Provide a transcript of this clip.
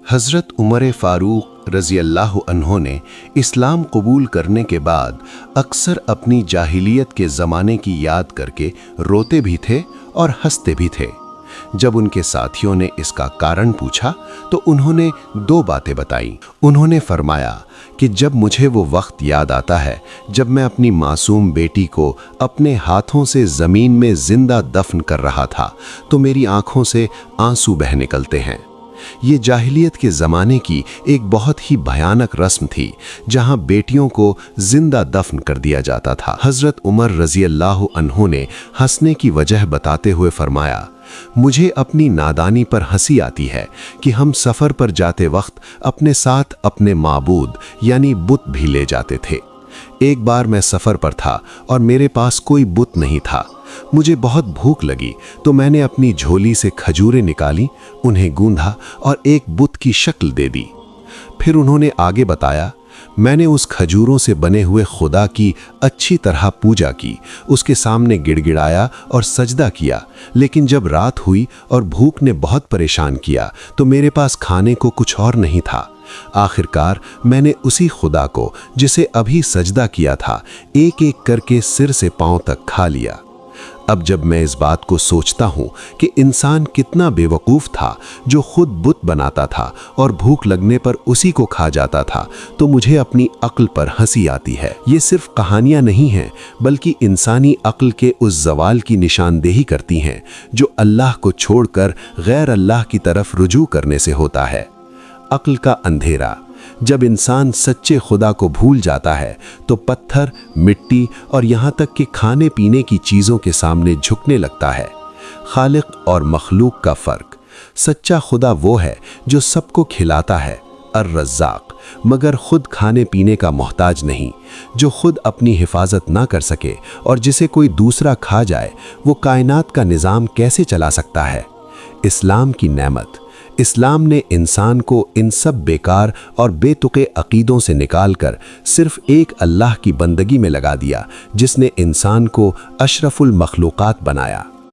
हज़रत उमर फ़ारूक रज़ी अल्लाह अन्हो ने इस्लाम कबूल करने के बाद अक्सर अपनी जाहिलियत के ज़माने की याद करके रोते भी थे और हंसते भी थे। जब उनके साथियों ने इसका कारण पूछा तो उन्होंने दो बातें बताईं। उन्होंने फरमाया कि जब मुझे वो वक्त याद आता है जब मैं अपनी मासूम बेटी को अपने हाथों से ज़मीन में जिंदा दफन कर रहा था तो मेरी आंखों से आंसू बह निकलते हैं। ये जाहिलियत के ज़माने की एक बहुत ही भयानक रस्म थी जहां बेटियों को जिंदा दफन कर दिया जाता था। हज़रत उमर रज़ी अल्लाह अन्हु ने हंसने की वजह बताते हुए फरमाया, मुझे अपनी नादानी पर हंसी आती है कि हम सफ़र पर जाते वक्त अपने साथ अपने माबूद यानी बुत भी ले जाते थे। एक बार मैं सफ़र पर था और मेरे पास कोई बुत नहीं था। मुझे बहुत भूख लगी तो मैंने अपनी झोली से खजूरें निकाली, उन्हें गूंधा और एक बुत की शक्ल दे दी। फिर उन्होंने आगे बताया, मैंने उस खजूरों से बने हुए खुदा की अच्छी तरह पूजा की, उसके सामने गिड़गिड़ाया और सजदा किया। लेकिन जब रात हुई और भूख ने बहुत परेशान किया तो मेरे पास खाने को कुछ और नहीं था। आखिरकार मैंने उसी खुदा को जिसे अभी सजदा किया था एक एक करके सिर से पांव तक खा लिया। अब जब मैं इस बात को सोचता हूँ कि इंसान कितना बेवकूफ़ था जो खुद बुत बनाता था और भूख लगने पर उसी को खा जाता था, तो मुझे अपनी अक्ल पर हंसी आती है। ये सिर्फ कहानियाँ नहीं हैं बल्कि इंसानी अक्ल के उस जवाल की निशानदेही करती हैं जो अल्लाह को छोड़कर गैर अल्लाह की तरफ रुजू करने से होता है। अक्ल का अंधेरा। जब इंसान सच्चे खुदा को भूल जाता है तो पत्थर, मिट्टी और यहाँ तक कि खाने पीने की चीज़ों के सामने झुकने लगता है। खालिक और मखलूक का फ़र्क। सच्चा खुदा वो है जो सबको खिलाता है, अर्रज़्ज़ाक़, मगर खुद खाने पीने का मोहताज नहीं, जो खुद अपनी हिफाजत ना कर सके और जिसे कोई दूसरा खा जाए, वो कायनात का निज़ाम कैसे चला सकता है। इस्लाम की नेमत। इस्लाम ने इंसान को इन सब बेकार और बेतुके अकीदों से निकालकर सिर्फ एक अल्लाह की बंदगी में लगा दिया जिसने इंसान को अशरफुल मखलूक़ात बनाया।